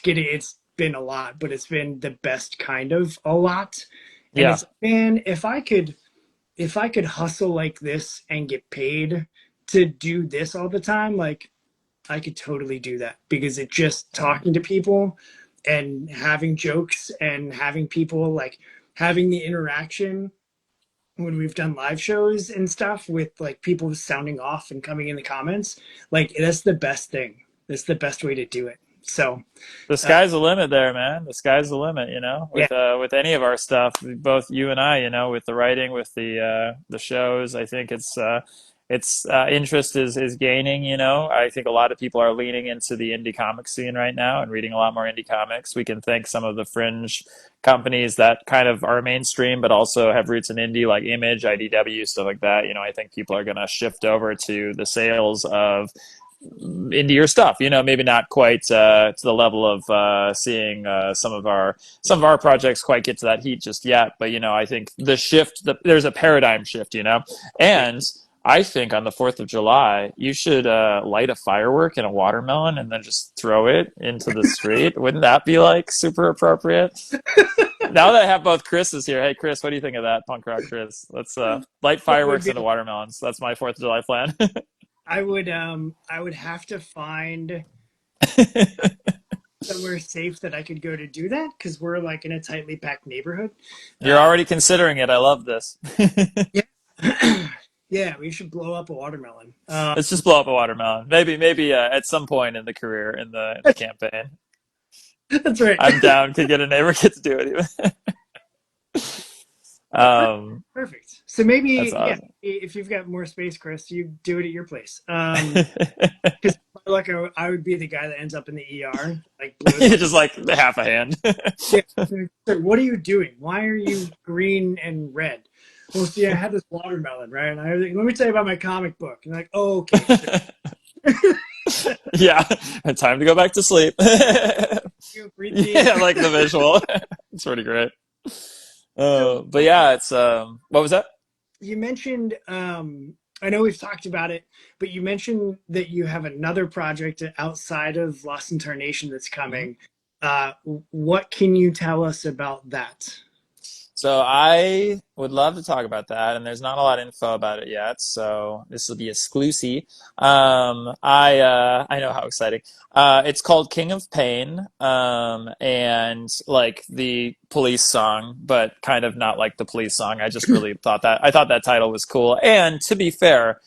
been a lot, but it's been the best kind of a lot. And Yeah. it's, man, if I could hustle like this and get paid to do this all the time, like I could totally do that, because it just talking to people and having jokes and having people like having the interaction when we've done live shows and stuff with like people sounding off and coming in the comments, like that's the best thing. That's the best way to do it. So, The uh, sky's the limit there, man. The sky's the limit, yeah, with any of our stuff, both you and I, with the writing, with the shows. I think it's interest is gaining, I think a lot of people are leaning into the indie comic scene right now and reading a lot more indie comics. We can thank some of the fringe companies that kind of are mainstream but also have roots in indie, like Image, IDW, stuff like that. I think people are going to shift over to the sales of into your stuff. Maybe not quite to the level of seeing some of our projects quite get to that heat just yet. But I think there's a paradigm shift. yeah. And I think on the 4th of July, you should light a firework in a watermelon and then just throw it into the street. Wouldn't that be like super appropriate? Now that I have both Chris's here, hey Chris, what do you think of that, punk rock Chris? Let's light That would fireworks be. into watermelons. That's my 4th of July plan. I would have to find somewhere safe that I could go to do that, because we're like in a tightly packed neighborhood. You're Uh, already considering it. I love this. yeah, yeah, we should blow up a watermelon. Let's just blow up a watermelon. Maybe at some point in the career in the campaign. That's right. I'm down. Could get a neighbor get to do it even. Um, Perfect. So that's maybe, yeah, awesome. if you've got more space, Chris, you do it at your place. Because like I would be the guy that ends up in the ER, like blows up. Just like half a hand. Yeah. So what are you doing? Why are you green and red? Well, see, I had this watermelon, right? And I was like, let me tell you about my comic book. And like, oh, okay, sure. Yeah, time to go back to sleep. You breathe me in. Yeah, like the visual. It's pretty great. So But yeah, it's what was that? you mentioned, I know we've talked about it, but you mentioned that you have another project outside of Lost in Tarnation that's Mhm. coming. What can you tell us about that? So I would love to talk about that, and there's not a lot of info about it yet. So this will be exclusive. I know how exciting. It's called King of Pain, and like the Police song, but kind of not like the Police song. I thought that title was cool. And to be fair,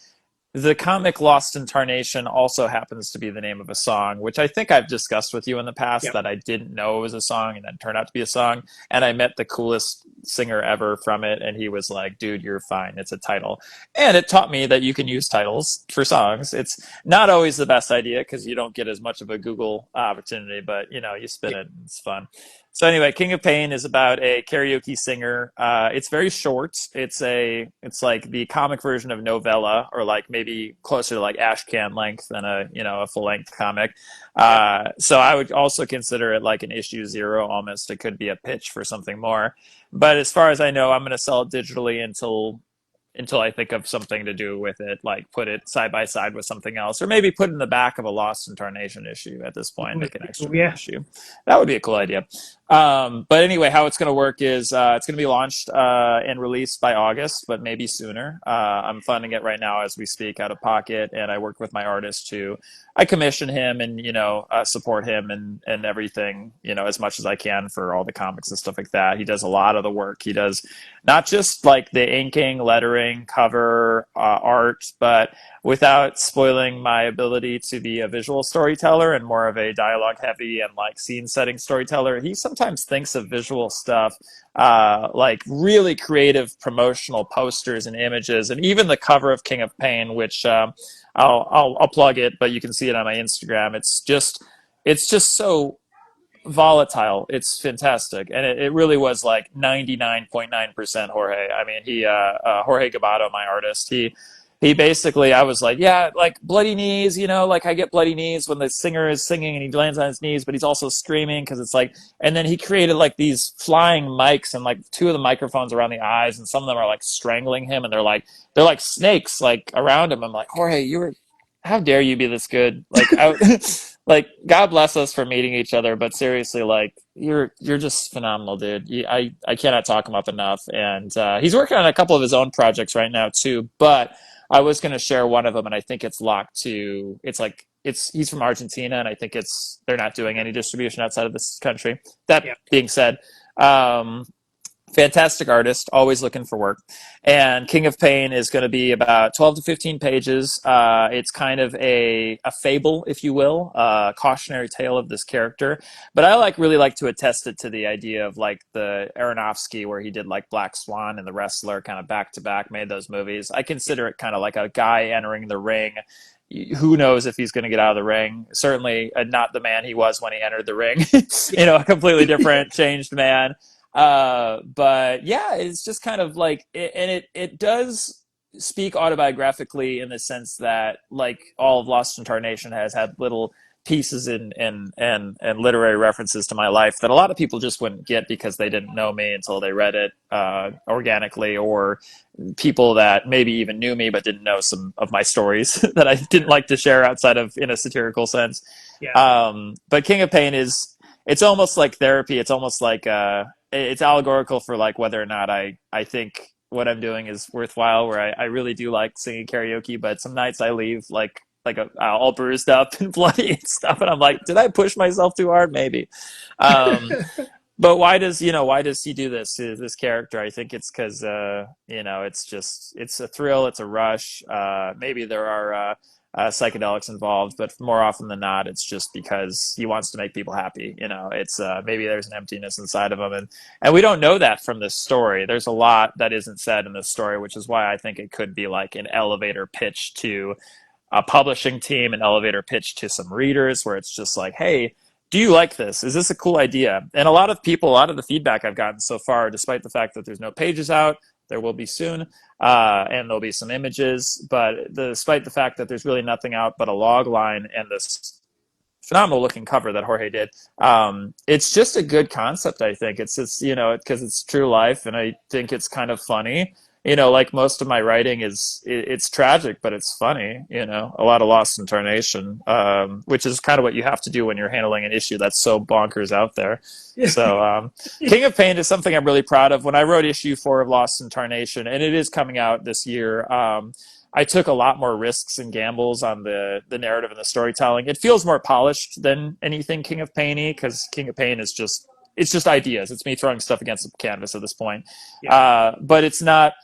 the comic Lost in Tarnation also happens to be the name of a song, which I think I've discussed with you in the past Yep. that I didn't know it was a song and then turned out to be a song. And I met the coolest singer ever from it, and he was like, dude, you're fine. It's a title. And it taught me that you can use titles for songs. It's not always the best idea because you don't get as much of a Google opportunity, but you spin Yep. it and it's fun. So anyway, King of Pain is about a karaoke singer. It's very short. It's like the comic version of novella, or like maybe closer to like Ashcan length than a full length comic. Yep. So I would also consider it like an issue zero almost. It could be a pitch for something more. But as far as I know, I'm going to sell it digitally until until I think of something to do with it, like put it side by side with something else, or maybe put it in the back of a Lost in Tarnation issue at this point, make an extra main Yeah. issue. That would be a cool idea. But anyway, how it's going to work is it's going to be launched and released by August, but maybe sooner. I'm funding it right now as we speak out of pocket, and I work with my artist to I commission him and support him and everything as much as I can for all the comics and stuff like that. He does a lot of the work. He does not just like the inking, lettering, cover, art, but without spoiling my ability to be a visual storyteller and more of a dialogue heavy and like scene setting storyteller, he sometimes thinks of visual stuff, like really creative promotional posters and images, and even the cover of King of Pain, which I'll plug it, but you can see it on my Instagram. It's just so volatile. It's fantastic, and it really was like 99.9% Jorge. I mean, Jorge Gabato, my artist, he basically, I was like, yeah, like bloody knees, like I get bloody knees when the singer is singing and he lands on his knees, but he's also screaming because it's like, and then he created like these flying mics and like two of the microphones around the eyes, and some of them are like strangling him, and they're like snakes like around him. I'm like, Jorge, how dare you be this good? Like out. Like God bless us for meeting each other, but seriously, like you're just phenomenal, dude. I cannot talk him up enough, and he's working on a couple of his own projects right now too. But I was going to share one of them, and I think it's locked to. It's like he's from Argentina, and I think they're not doing any distribution outside of this country. That Yeah. being said, um, fantastic artist, always looking for work. And King of Pain is going to be about 12 to 15 pages. It's kind of a fable, if you will, a cautionary tale of this character. But I really like to attest it to the idea of like the Aronofsky, where he did like Black Swan and The Wrestler kind of back to back, made those movies. I consider it kind of like a guy entering the ring. Who knows if he's going to get out of the ring? Certainly not the man he was when he entered the ring. A completely different, changed man. But yeah, it's just kind of like and it does speak autobiographically in the sense that like all of Lost in Tarnation has had little pieces and literary references to my life that a lot of people just wouldn't get because they didn't know me until they read it organically, or people that maybe even knew me but didn't know some of my stories that I didn't like to share outside of in a satirical sense. Yeah. But King of Pain it's almost like therapy. It's almost like it's allegorical for like whether or not I think what I'm doing is worthwhile. Where I really do like singing karaoke, but some nights I leave all bruised up and bloody and stuff, and I'm like, did I push myself too hard? Maybe. Um, but why does he do this character? I think it's because it's a thrill, it's a rush. Maybe there are psychedelics involved, but more often than not, it's just because he wants to make people happy. It's maybe there's an emptiness inside of him, and we don't know that from this story. There's a lot that isn't said in this story, which is why I think it could be like an elevator pitch to a publishing team, an elevator pitch to some readers, where it's just like, hey, do you like this? Is this a cool idea? And a lot of the feedback I've gotten so far, despite the fact that there's no pages out, there will be soon, and there'll be some images, but despite the fact that there's really nothing out but a log line and this phenomenal looking cover that Jorge did. It's just a good concept. I think it's because it's true life, and I think it's kind of funny. Like most of my writing it's tragic, but it's funny. A lot of Lost in Tarnation, which is kind of what you have to do when you're handling an issue that's so bonkers out there. So, King of Pain is something I'm really proud of. When I wrote issue 4 of Lost in Tarnation, and it is coming out this year, I took a lot more risks and gambles on the narrative and the storytelling. It feels more polished than anything King of Pain-y, because King of Pain is just ideas. It's me throwing stuff against the canvas at this point. Yeah. But it's not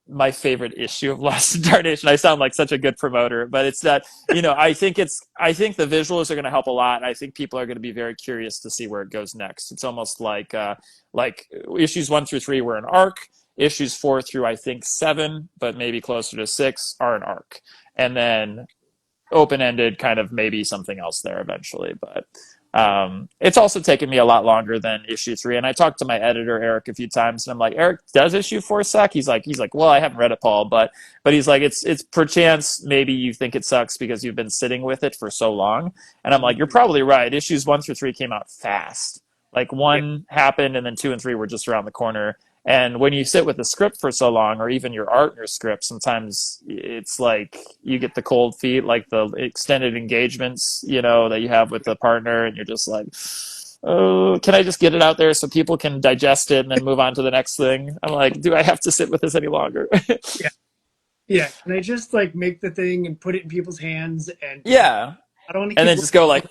my favorite issue of Lost in Tarnation. I sound like such a good promoter, but it's that, I think the visuals are going to help a lot. I think people are going to be very curious to see where it goes next. It's almost like issues 1 through 3 were an arc. Issues 4 through I think 7, but maybe closer to 6, are an arc. And then open-ended kind of maybe something else there eventually. But it's also taken me a lot longer than issue 3. And I talked to my editor, Eric, a few times, and I'm like, Eric, does issue 4 suck? He's like, well, I haven't read it, Paul, but he's like, it's perchance maybe you think it sucks because you've been sitting with it for so long. And I'm like, you're probably right. Issues 1 through 3 came out fast. Like 1 happened, and then 2 and 3 were just around the corner. And when you sit with a script for so long, or even your art and your script, sometimes it's like you get the cold feet, like the extended engagements, that you have with the partner, and you're just like, oh, can I just get it out there so people can digest it and then move on to the next thing? I'm like, do I have to sit with this any longer? Yeah. Yeah. Can I just like make the thing and put it in people's hands and be, Yeah. I don't want to And keep then just go like,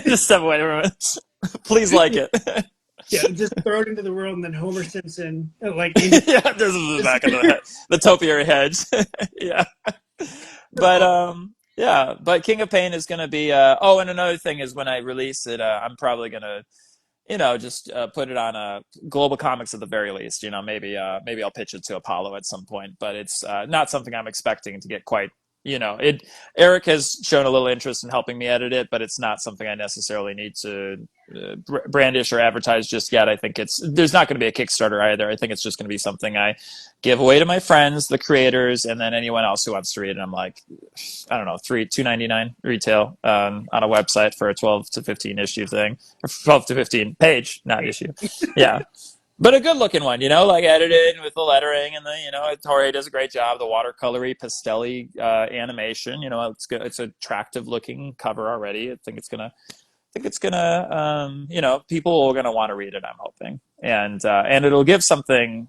just step away from it. Please like yeah, it. yeah, just throw it into the world and then Homer Simpson like into Yeah, this is the this. back of the topiary hedge. Yeah. But yeah, but King of Pain is going to be oh, and another thing is when I release it, I'm probably going to just put it on Global Comics at the very least. Maybe I'll pitch it to Apollo at some point, but it's not something I'm expecting to get quite. It. Eric has shown a little interest in helping me edit it, but it's not something I necessarily need to brandish or advertise just yet. I think there's not going to be a Kickstarter either. I think it's just going to be something I give away to my friends, the creators, and then anyone else who wants to read it. I'm like, I don't know, $2.99 retail on a website for a 12 to 15 issue thing, or 12 to 15 page, not issue. Yeah. But a good looking one, like edited with the lettering and Torre does a great job. The watercolory, pastelly animation, it's good. It's an attractive looking cover already. I think it's gonna, people are gonna want to read it. I'm hoping, and it'll give someone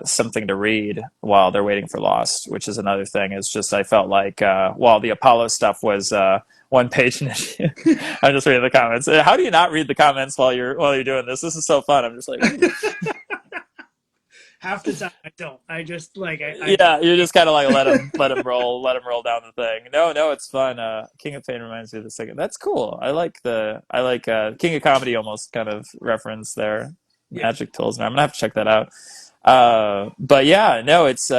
something to read while they're waiting for Lost, which is another thing. It's just I felt like while the Apollo stuff was one page an issue, I'm just reading the comments. How do you not read the comments while you're doing this? This is so fun. I'm just like, Half the time I don't. I just like yeah, you're just kind of like let him roll down the thing. No, it's fun. King of Pain reminds me of the second. That's cool. I like King of Comedy almost kind of reference there. yeah. Magic Tools. I'm gonna have to check that out. But yeah, no, it's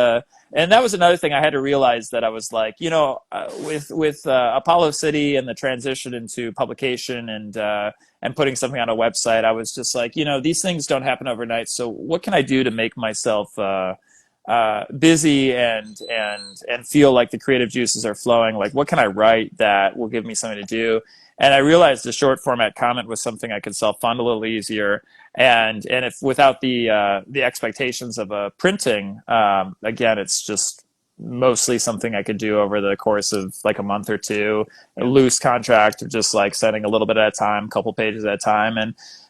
and that was another thing I had to realize that I was like, with Apollo City and the transition into publication and putting something on a website, I was just like, these things don't happen overnight. So what can I do to make myself busy and feel like the creative juices are flowing? Like, what can I write that will give me something to do? And I realized the short format comment was something I could self fund a little easier, and if without the expectations of a printing, again, it's just mostly something I could do over the course of like a month or two, a loose contract of just like sending a little bit at a time, a couple pages at a time.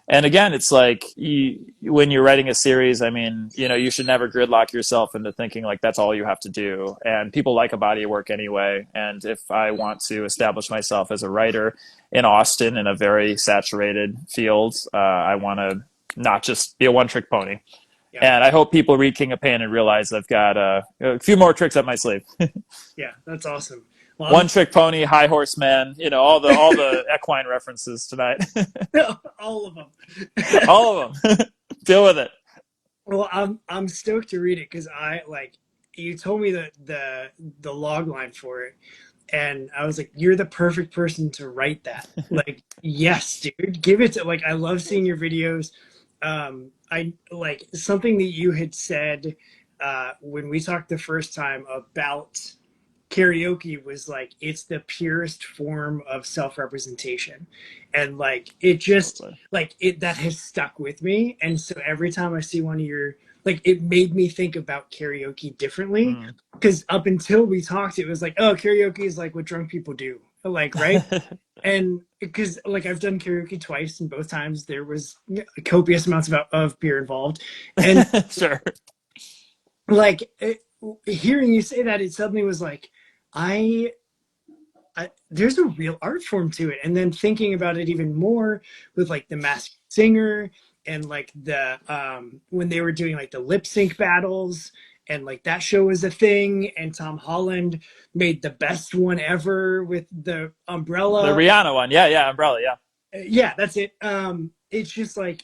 And again, it's like when you're writing a series, I mean, you should never gridlock yourself into thinking like that's all you have to do. And people like a body of work anyway. And if I want to establish myself as a writer in Austin in a very saturated field, I want to not just be a one-trick pony. Yeah. And I hope people read King of Pain and realize I've got a few more tricks up my sleeve. Yeah, that's awesome. Well, One-trick pony, high horseman, all the equine references tonight. all of them. All of them. Deal with it. Well, I'm stoked to read it because I like you told me the log line for it, and I was like, you're the perfect person to write that. Like, yes, dude, give it to like I love seeing your videos. I like something that you had said when we talked the first time about karaoke was like it's the purest form of self-representation, and like it just Absolutely. like it that has stuck with me. And so every time I see one of your like it made me think about karaoke differently, Mm. because up until we talked it was like, oh, karaoke is like what drunk people do, like, right? And because like I've done karaoke twice and both times there was copious amounts of beer involved. And Sure. like hearing you say that, it suddenly was like I, there's a real art form to it. And then thinking about it even more with like the Masked Singer and like the when they were doing like the lip sync battles, and like that show was a thing, and Tom Holland made the best one ever with the The umbrella. Rihanna one. Yeah, yeah, Umbrella, yeah. Yeah, that's it. It's just like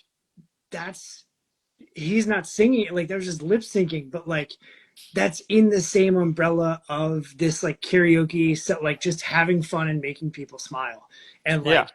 that's he's not singing it, like there's just lip syncing, but like that's in the same umbrella of this like karaoke set, like just having fun and making people smile. And Yeah. like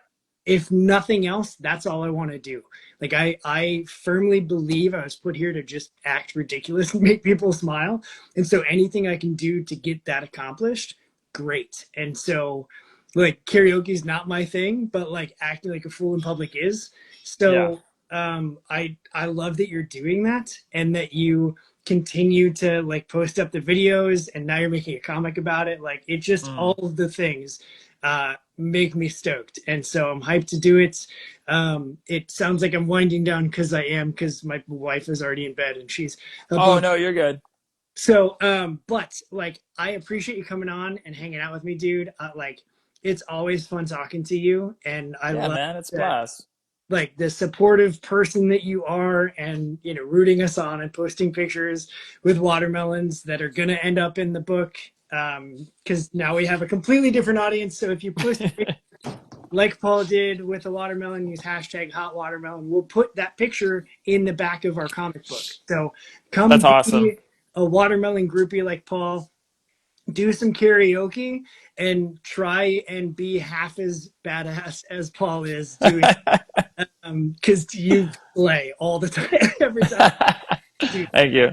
if nothing else, that's all I want to do. Like I firmly believe I was put here to just act ridiculous and make people smile, and so anything I can do to get that accomplished, great. And so like karaoke is not my thing, but like acting like a fool in public is. Yeah. So I love that you're doing that and that you continue to like post up the videos and now you're making a comic about it. Like it just all Mm. of the things make me stoked. And so I'm hyped to do it. It sounds like I'm winding down because I am because my wife is already in bed and she's Oh above. no, you're good. So, but like, I appreciate you coming on and hanging out with me, dude. Like, it's always fun talking to you, and I Yeah, love man, it's a that, blast. like, the supportive person that you are, and rooting us on and posting pictures with watermelons that are gonna end up in the book. Because now we have a completely different audience. So if you post a like Paul did with a watermelon, use hashtag hot watermelon. We'll put that picture in the back of our comic book. So come That's awesome. be a watermelon groupie like Paul, do some karaoke, and try and be half as badass as Paul is doing. Because you play all the time, every time you Thank you.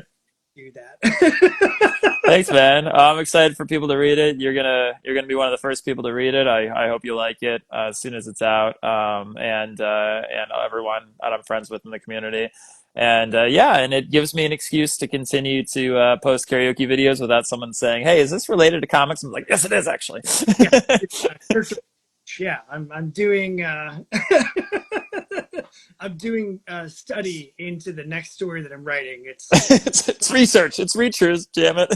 do that. Thanks, man. I'm excited for people to read it. You're gonna be one of the first people to read it. I hope you like it as soon as it's out. And everyone that I'm friends with in the community. And yeah, and it gives me an excuse to continue to post karaoke videos without someone saying, "Hey, is this related to comics?" I'm like, "Yes, it is actually." Yeah, search. Yeah, I'm doing I'm doing study into the next story that I'm writing. It's research. It's research. Damn it.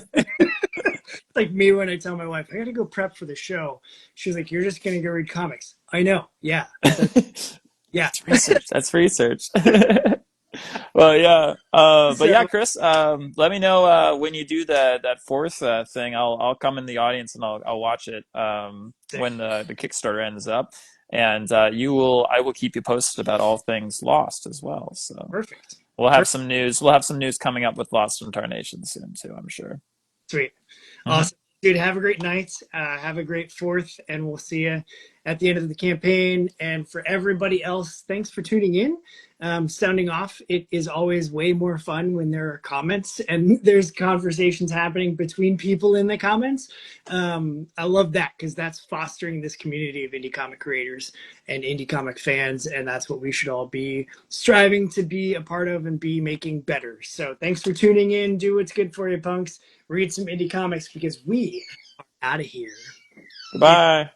Like me when I tell my wife I got to go prep for the show. She's like, "You're just gonna go read comics." I know. Yeah, yeah. That's research. That's research. Well, yeah. But yeah, So Chris, let me know when you do that fourth thing. I'll come in the audience and I'll watch it sick. when the Kickstarter ends up, and I will keep you posted about all things Lost as well. So Perfect. we'll have Perfect. some news. We'll have some news coming up with Lost and Tarnation soon too, I'm sure. Sweet. Hmm. Awesome. Dude, have a great night. Have a great fourth, and we'll see you at the end of the campaign. And for everybody else, thanks for tuning in. Sounding off, it is always way more fun when there are comments and there's conversations happening between people in the comments. I love that because that's fostering this community of indie comic creators and indie comic fans. And that's what we should all be striving to be a part of and be making better. So thanks for tuning in. Do what's good for you, punks. Read some indie comics because we are out of here. Goodbye.